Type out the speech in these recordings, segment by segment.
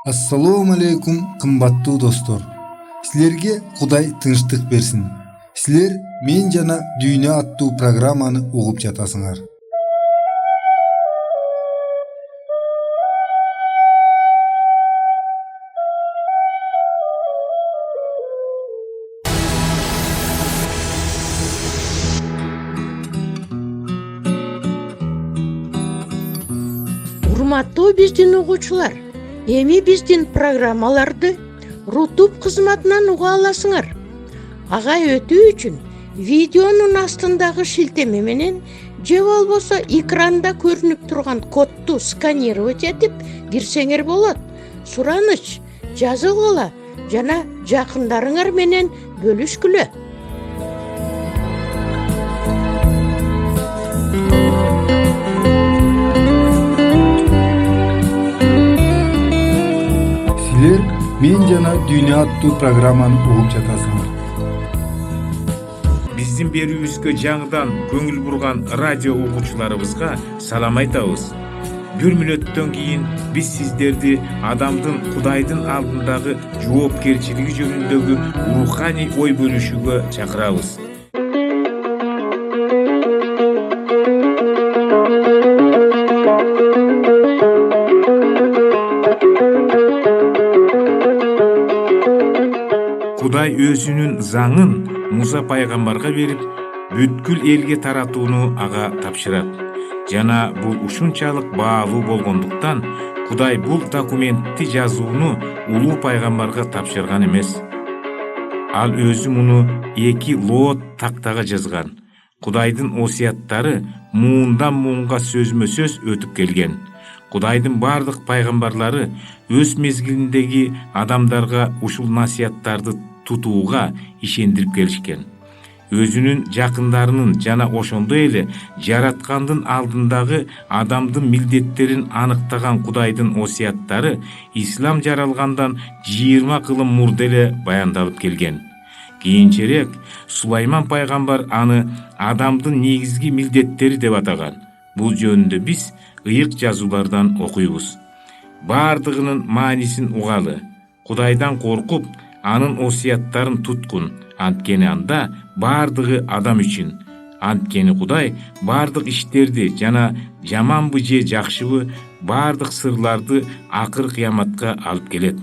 Ассалому алейкум, кымбаттуу достор. Силерге Кудай тынчтык берсин. Силер Мен жана Дүйнө аттуу программаны угуп жатасыңар. Урматтуу биздин угуучулар, эми биздин программаларды Рутуб кызматынан уга аласыңар. Ага өтүү үчүн видеонун астындагы шилтеме менен же болбосо экранда көрүнүп турган кодду сканировать этип кирсеңер болот. Сураныч жазылгыла жана жакындарыңар менен бөлүшкүлө. Силер Мен жана Дүйнө аттуу программаны угуп жатасыңар. Биздин берүүбүзгө жаңыдан көңүл бурган радио угуучуларыбызга салам айтабыз. Бир мүнөттөн кийин биз сиздерди адамдын Кудайдын алдындагы жоопкерчилиги жөнүндөгү руханий ой бөлүшүүгө чакырабыз. Кудай өзүнүн заңын Муса пайгамбарга берип, бүткүл элге таратууну ага тапшырат. Жана бул ушунчалык баалуу болгондуктан Кудай бул документти жазууну улуу пайгамбарга тапшырган эмес. Ал өзү муну 2 лот тактага жазган. Кудайдын осуяттары муундан муунга сөзмө сөз өтүп келген. Кудайдын бардык пайгамбарлары өз мезгилиндеги адамдарга ушул насыяттарды тутууга ишендирип келишкен. Өзүнүн жакындарынын жана ошондой эле жараткандын алдындагы адамдын милдеттерин аныктаган Кудайдын осуяттары ислам жаралгандан 20 кылым мурда эле баяндалып келген. Кийинчерээк Сулайман пайгамбар аны адамдын негизги милдеттери деп атаган. Бул жөнүндө биз ыйык жазуулардан окуйбуз. Бардыгынын маанисин угалы. Кудайдан коркуп, анын осуяттарын туткун. Анткени анда бардыгы адам үчүн. Анткени Кудай бардык иштерди жана жаманбы же жакшыбы бардык сырларды акыр кыяматка алып келет.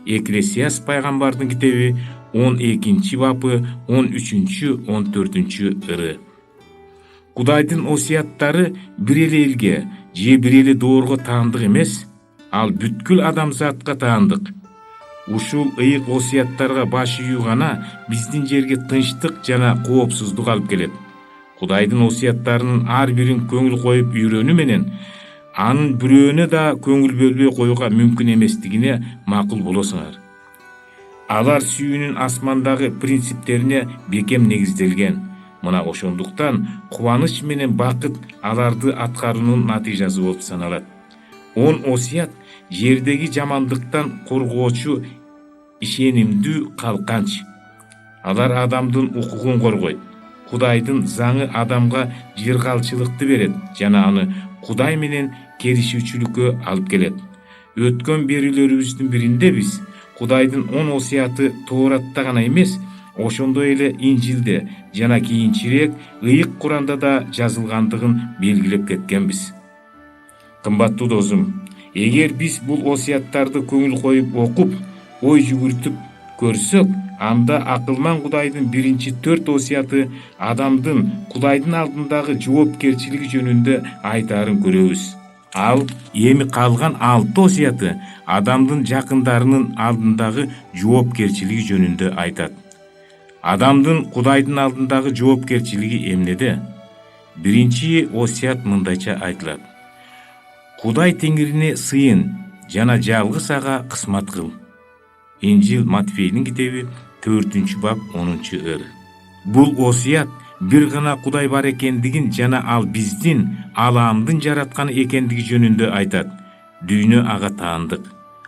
Экклесиаст пайгамбардын китеби 12-бабы 13-14 ыры. Кудайдын осуяттары бир эле элге же бир эле доорго таандык эмес, ал бүткүл адамзатка таандык. Ушул ыйык осуяттарга баш ийүү гана биздин жерге тынчтык жана коопсуздук алып келет. Кудайдын осуяттарынын ар бирин көңүл коюп үйрөнүү менен анын бирөөнө да көңүл бөлбөй коюуга мүмкүн эместигине макул болосуңар. Алар сүйүүнүн асмандагы принциптерине бекем негизделген. Мына ошондуктан кубаныч менен бакыт аларды аткаруунун натыйжасы болуп саналат. 10 осуят жердеги жамандыктан коргоочу ишенимдүү калканч. Алар адамдын укугун коргойт. Кудайдын заңы адамга жыргалчылыкты берет жана аны Кудай менен келишүүчүлүккө алып келет. Өткөн берүүлөрүбүздүн биринде биз Кудайдын 10 осуяты Тооратта гана эмес, ошондой эле Инжилде жана кийинчерээк ыйык Куранда да жазылгандыгын белгилеп кеткенбиз. Кымбаттуу досум, эгер биз бул осуяттарды көңүл коюп окуп, ой жүгүртүп көрсөк, анда акылман Кудайдын биринчи 4 осуяты адамдын Кудайдын алдындагы жоопкерчилиги жөнүндө айтаарын көрөбүз. Ал эми калган 6 осуяты адамдын жакындарынын алдындагы жоопкерчилиги жөнүндө айтат. Адамдын Кудайдын алдындагы жоопкерчилиги эмнеде? Биринчи осуят мындайча айтылат. Кудай Теңирине сыйын жана жалгыз ага кысмат кыл. Инжил Матфейдин китеби 4-бап 10 ыр. Бул осуят бир гана Кудай бар экендигин жана ал биздин аламдын жаратканы экендиги жөнүндө айтат. Дүйнө ага таандык.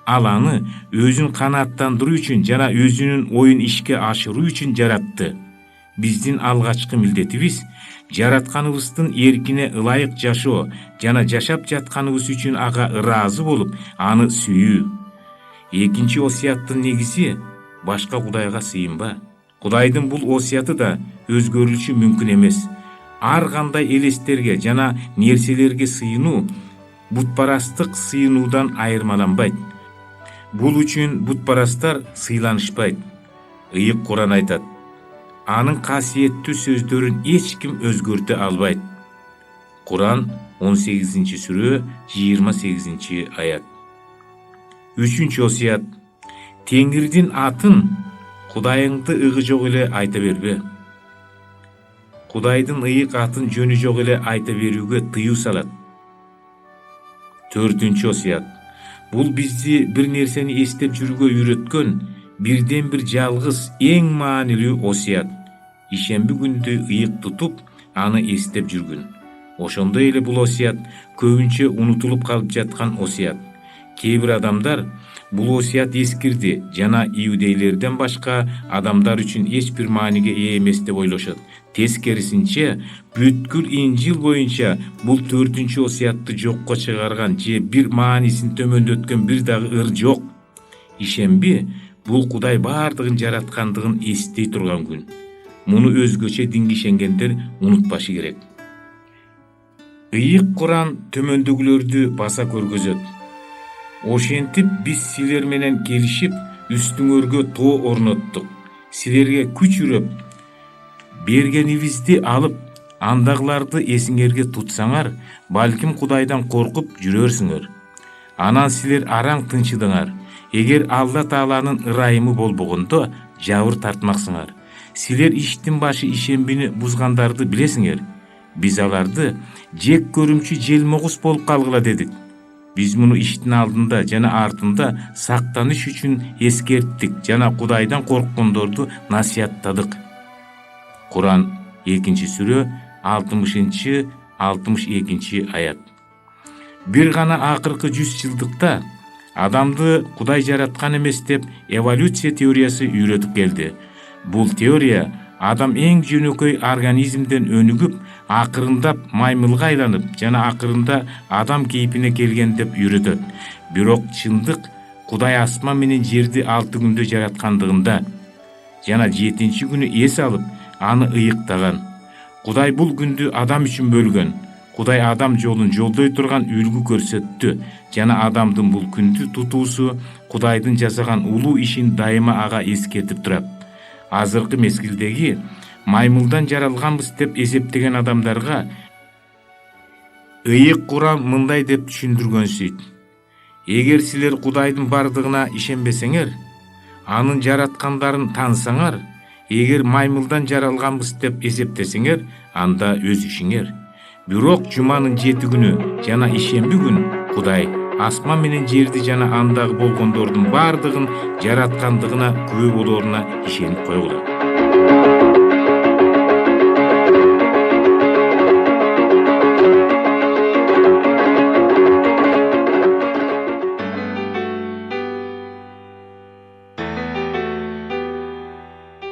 Ал аны өзүн канааттандыруу үчүн жана өзүнүн оюн ишке ашыруу үчүн жаратты. Биздин алгачкы милдетибиз жаратканыбыздын эркине ылайык жашоо жана жашап жатканыбыз үчүн ага ыраазы болуп, аны сүйүү. Экинчи осуяттын негизи башка кудайга сыйынба. Кудайдын бул осуяты да өзгөрүлүшү мүмкүн эмес. Ар кандай элестерге жана нерселерге сыйынуу бутпарастык сыйынуудан айырмаланбайт. Бул үчүн бутпарастар сыйланышпайт. Ыйык Куран айтат: анын касиеттүү сөздөрүн эч ким өзгөртө албайт. Куран 18-сүрө 28-аят. 3-чү осуят: Теңирдин атын Кудайыңды ыгы жок эле айта бербе. Кудайдын ыйык атын жөнү жок эле айта берүүгө тыюу салат. 4-чү осуят: бул бизди бир нерсени эстеп жүрүүгө үйрөткөн бирден бир жалгыз эң маанилүү осуят. Ишемби күндү ыйык тутуп, аны эстеп жүргүн. Ошондой эле бул осуят көбүнчө унутулуп калып жаткан осуят. Кээ бир адамдар бул осуят эскирди жана иудейлерден башка адамдар үчүн эч бир мааниге ээ эмес деп ойлошот. Тескерисинче, бүткүл Инжил боюнча бул 4-чү осуятты жокко чыгарган же бир маанисин төмөндөткөн бир дагы ыр жок. Ишемби бул Кудай баардыгын жараткандыгын эстей турган күн. Муну өзгөчө динге ишенгендер унутпашы керек. Ыйык Куран төмөндөгүлөрдү баса көргөзөт. Ошентип биз силер менен келишип, үстүңөргө тоо орноттук. Силерге күч үрөп, бергенибизди алып, андагыларды эсиңерге тутсаңар, балким Кудайдан коркуп жүрөрсүңөр. Анан силер араң тынчыдыңар. Эгер Алла Тааланын ырайымы болбогондо, жабыр тартмаксыңар. Силер иштин башы ишембини бузгандарды билесиңер. Биз аларды жек көрүмчү желмогуз болуп калгыла дедик. Биз муну иштин алдында жана артында сактаныш үчүн эскерттик жана Кудайдан корккондорду насыяттадык. Куран 2-сүрө 60-62-аят. Бир гана акыркы 100 жылдыкта адамды Кудай жараткан эмес деп эволюция теориясы үйрөтүп келди. Бул теория адам эң жөнөкөй организмден өнүгүп, акырындап маймылга айланып жана акырында адам кейпине келген деп үйрөтөт. Бирок чындык Кудай асман менен жерди 6 күндө жараткандыгында жана 7-чи күнү эс алып, аны ыйыктаган. Кудай бул күндү адам үчүн бөлгөн. Кудай адам жолун жолдой турган үлгү көрсөттү жана адамдын бул күндү тутуусу Кудайдын жасаган улуу ишин дайыма ага эскертип турат. Азыркы мезгилдеги маймылдан жаралганбыз деп эсептеген адамдарга Ыйык Куран мындай деп түшүндүргөнсүйт. Эгер силер Кудайдын бардыгына ишенбесеңер, анын жараткандарын таансаңар, эгер маймылдан жаралганбыз деп эсептесеңер, анда өз ишиңер. Бирок жуманын 7 күнү жана ишемби күн Кудай асман менен жерди жана андагы болгондордун бардыгын жараткандыгына күбө болоруна ишенип койгула.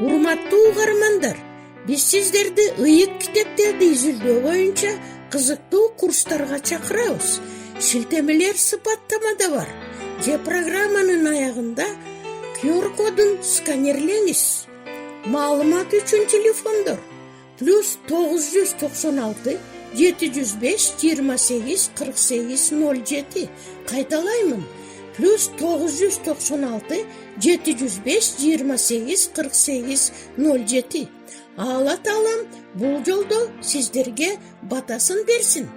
Урматтуу угармандар, биз сиздерди ыйык китептерди изилдөө боюнча кызыктуу курстарга чакырабыз. Шилтемелер сыпаттамада бар. Же программанын аягында QR-кодун сканерлеңиз. Маалымат үчүн телефондор +996 705 28 48 07. Кайталаймын. +996 705 28 48 07. Алла Таалам бул жолдо сиздерге батасын берсин.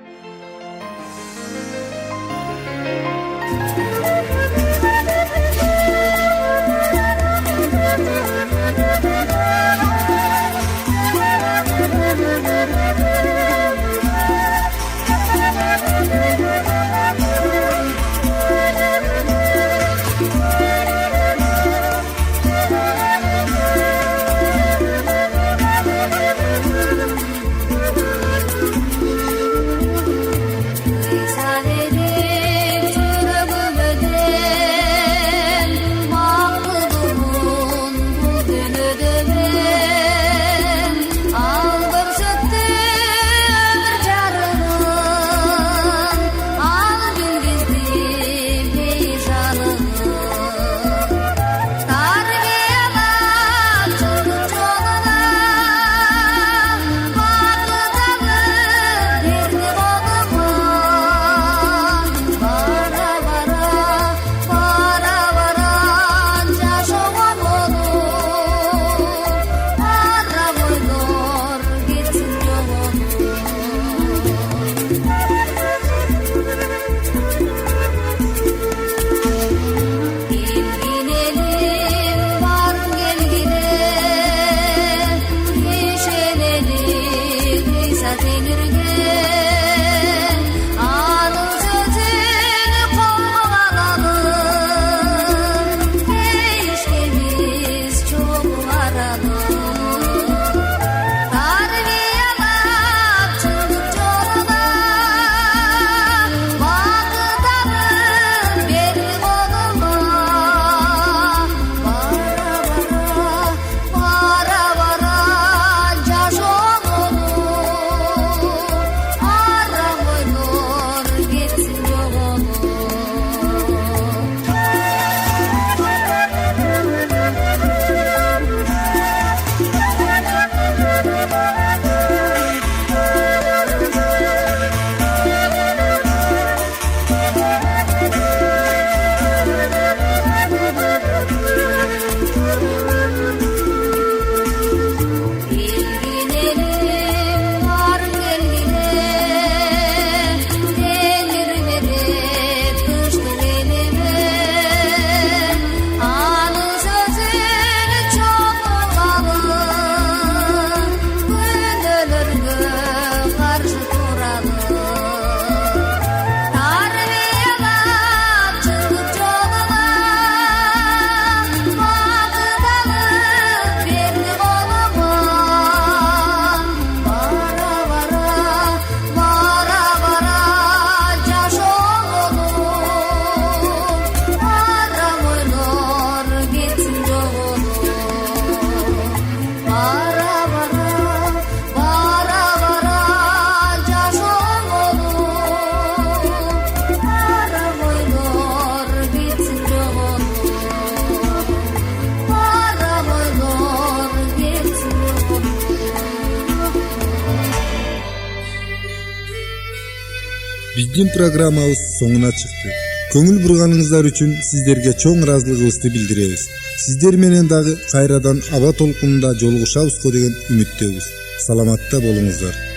Биздин программабыз соңуна чыкты. Көңүл бурганыңыздар үчүн сиздерге чоң ыраазылыгыбызды билдиребиз. Сиздер менен дагы кайрадан аба толкунунда жолугушабызго деген үмүттөбүз. Саламатта болуңуздар.